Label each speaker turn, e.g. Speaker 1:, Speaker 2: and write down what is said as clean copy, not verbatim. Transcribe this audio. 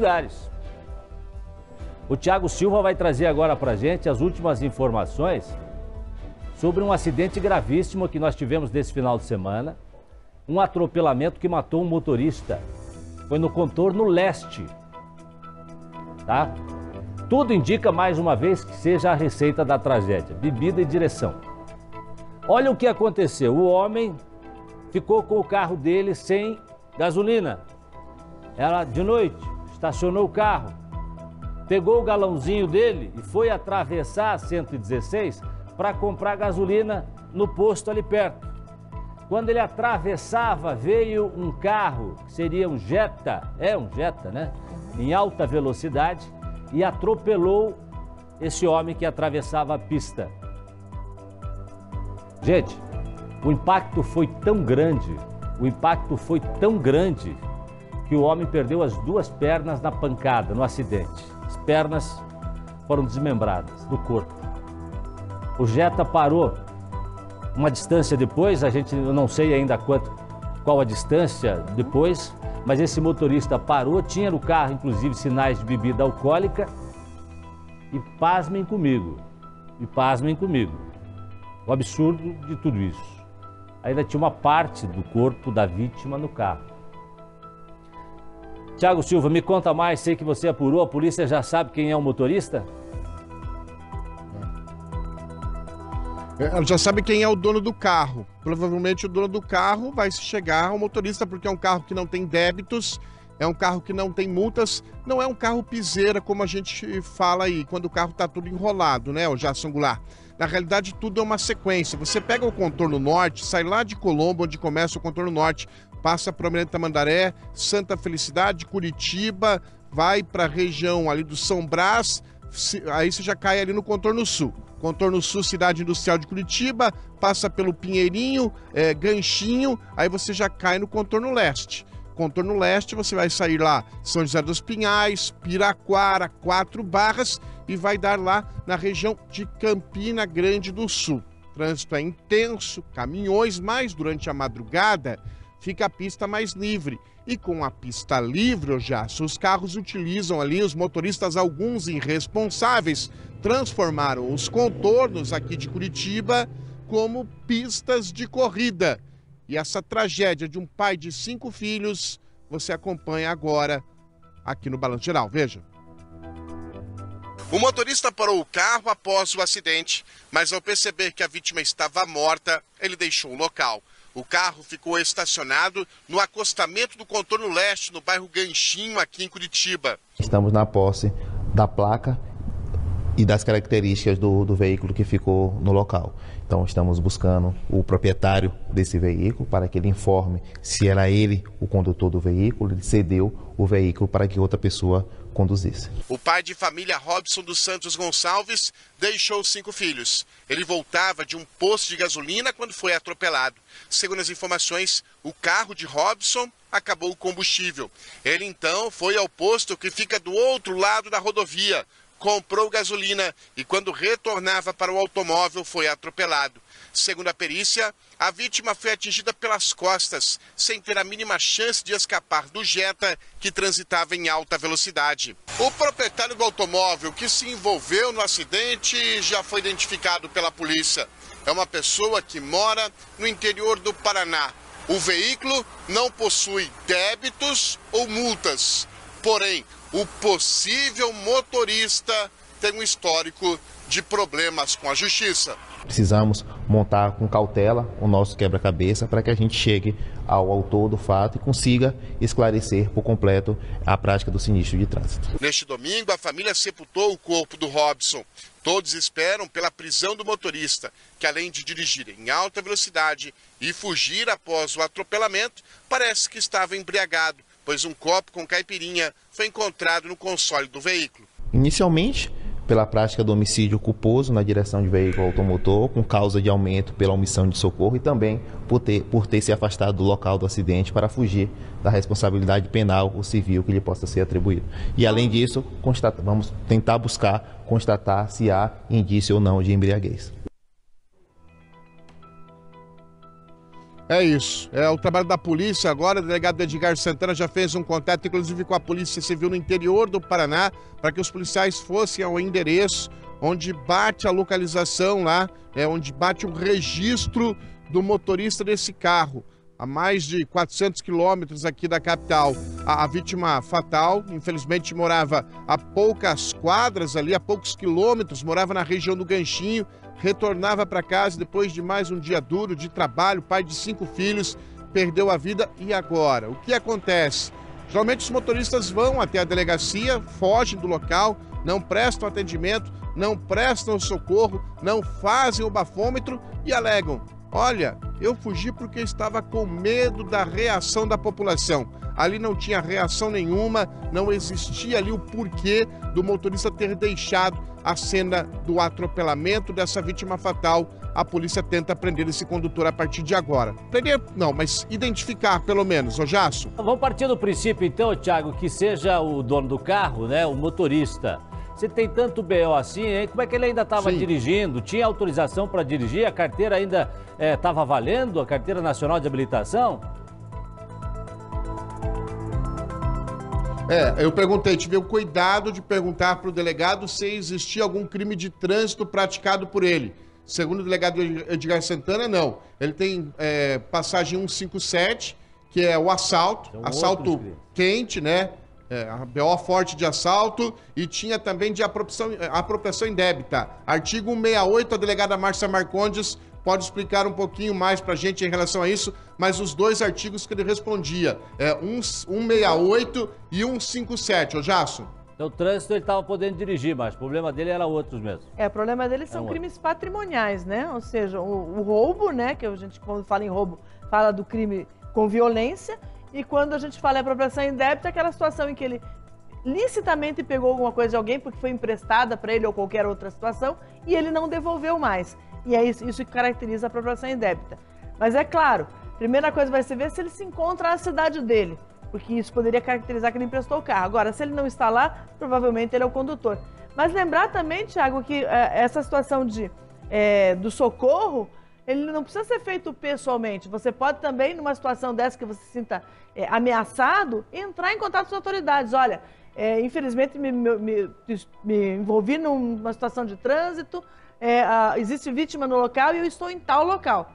Speaker 1: lugares. O Thiago Silva vai trazer agora para a gente as últimas informações sobre um acidente gravíssimo que nós tivemos nesse final de semana. Um atropelamento que matou um motorista. Foi no contorno leste. Tá? Tudo indica mais uma vez que seja a receita da tragédia. Bebida e direção. Olha o que aconteceu. O homem ficou com o carro dele sem gasolina. Era de noite, estacionou o carro, pegou o galãozinho dele e foi atravessar a 116 para comprar gasolina no posto ali perto. Quando ele atravessava, veio um carro, que seria um Jetta, né? Em alta velocidade e atropelou esse homem que atravessava a pista. Gente, o impacto foi tão grande, que o homem perdeu as duas pernas na pancada, no acidente. As pernas foram desmembradas do corpo. O Jetta parou uma distância depois, eu não sei ainda qual a distância depois, mas esse motorista parou, tinha no carro inclusive sinais de bebida alcoólica e pasmem comigo, o absurdo de tudo isso. Ainda tinha uma parte do corpo da vítima no carro. Thiago Silva, me conta mais, sei que você apurou, a polícia já sabe quem é o motorista?
Speaker 2: Ela já sabe quem é o dono do carro. Provavelmente o dono do carro vai chegar ao motorista, porque é um carro que não tem débitos, é um carro que não tem multas, não é um carro piseira, como a gente fala aí, quando o carro está tudo enrolado, né, o Jason Goulart? Na realidade, tudo é uma sequência. Você pega o contorno norte, sai lá de Colombo, onde começa o contorno norte, passa para Almirante Tamandaré, Santa Felicidade, Curitiba, vai para a região ali do São Brás, aí você já cai ali no contorno sul. Contorno sul, cidade industrial de Curitiba, passa pelo Pinheirinho, Ganchinho, aí você já cai no contorno leste. Contorno leste, você vai sair lá São José dos Pinhais, Piraquara, 4 Barras e vai dar lá na região de Campina Grande do Sul. O trânsito é intenso, caminhões, mas durante a madrugada fica a pista mais livre. E com a pista livre, os carros utilizam ali, os motoristas, alguns irresponsáveis, transformaram os contornos aqui de Curitiba como pistas de corrida. E essa tragédia de um pai de 5 filhos, você acompanha agora aqui no Balanço Geral. Veja. O motorista parou o carro após o acidente, mas ao perceber que a vítima estava morta, ele deixou o local. O carro ficou estacionado no acostamento do contorno leste, no bairro Ganchinho, aqui em Curitiba.
Speaker 3: Estamos na posse da placa e das características do veículo que ficou no local. Então estamos buscando o proprietário desse veículo para que ele informe se era ele o condutor do veículo, ele cedeu o veículo para que outra pessoa conduzisse.
Speaker 2: O pai de família Robson dos Santos Gonçalves deixou 5 filhos. Ele voltava de um posto de gasolina quando foi atropelado. Segundo as informações, o carro de Robson acabou o combustível. Ele então foi ao posto que fica do outro lado da rodovia, comprou gasolina e quando retornava para o automóvel foi atropelado. Segundo a perícia, a vítima foi atingida pelas costas, sem ter a mínima chance de escapar do Jetta, que transitava em alta velocidade. O proprietário do automóvel que se envolveu no acidente já foi identificado pela polícia. É uma pessoa que mora no interior do Paraná. O veículo não possui débitos ou multas, porém, o possível motorista tem um histórico de problemas com a justiça.
Speaker 3: Precisamos montar com cautela o nosso quebra-cabeça para que a gente chegue ao autor do fato e consiga esclarecer por completo a prática do sinistro de trânsito.
Speaker 2: Neste domingo, a família sepultou o corpo do Robson. Todos esperam pela prisão do motorista, que além de dirigir em alta velocidade e fugir após o atropelamento, parece que estava embriagado, pois um copo com caipirinha foi encontrado no console do veículo.
Speaker 3: Inicialmente, pela prática do homicídio culposo na direção de veículo automotor, com causa de aumento pela omissão de socorro e também por ter se afastado do local do acidente para fugir da responsabilidade penal ou civil que lhe possa ser atribuído. E além disso, vamos tentar buscar constatar se há indício ou não de embriaguez.
Speaker 2: É isso, é o trabalho da polícia agora. O delegado Edgar Santana já fez um contato, inclusive com a Polícia Civil no interior do Paraná, para que os policiais fossem ao endereço onde bate a localização lá, onde bate o registro do motorista desse carro. A mais de 400 quilômetros aqui da capital. A vítima fatal, infelizmente, morava a poucas quadras ali, a poucos quilômetros, morava na região do Ganchinho, retornava para casa depois de mais um dia duro de trabalho, pai de 5 filhos, perdeu a vida. E agora? O que acontece? Geralmente os motoristas vão até a delegacia, fogem do local, não prestam atendimento, não prestam socorro, não fazem o bafômetro e alegam: olha, eu fugi porque estava com medo da reação da população. Ali não tinha reação nenhuma, não existia ali o porquê do motorista ter deixado a cena do atropelamento dessa vítima fatal. A polícia tenta prender esse condutor a partir de agora. Prender não, mas identificar pelo menos, ô Jasso.
Speaker 1: Vamos partir do princípio então, Thiago, que seja o dono do carro, né, o motorista. Você tem tanto BO assim, hein? Como é que ele ainda estava dirigindo? Tinha autorização para dirigir? A carteira ainda estava valendo? A Carteira Nacional de Habilitação?
Speaker 2: Eu perguntei, tive o cuidado de perguntar para o delegado se existia algum crime de trânsito praticado por ele. Segundo o delegado Edgar Santana, não. Ele tem passagem 157, que é o assalto, assalto quente, né? A BO forte de assalto, e tinha também de apropriação indébita. Artigo 168, a delegada Márcia Marcondes pode explicar um pouquinho mais pra gente em relação a isso, mas os dois artigos que ele respondia, 168 e 157, ô Jasso.
Speaker 1: Então o trânsito ele estava podendo dirigir, mas o problema dele era outros mesmo.
Speaker 4: O problema dele são crimes patrimoniais, né? Ou seja, o roubo, né? Que a gente, quando fala em roubo, fala do crime com violência. E quando a gente fala em apropriação indébita, é aquela situação em que ele licitamente pegou alguma coisa de alguém porque foi emprestada para ele ou qualquer outra situação e ele não devolveu mais. E é isso que caracteriza a apropriação indébita. Mas é claro, a primeira coisa vai ser ver se ele se encontra na cidade dele, porque isso poderia caracterizar que ele emprestou o carro. Agora, se ele não está lá, provavelmente ele é o condutor. Mas lembrar também, Thiago, que essa situação do socorro, ele não precisa ser feito pessoalmente. Você pode também, numa situação dessa que você se sinta ameaçado, entrar em contato com as autoridades. Olha, infelizmente me envolvi numa situação de trânsito, existe vítima no local e eu estou em tal local.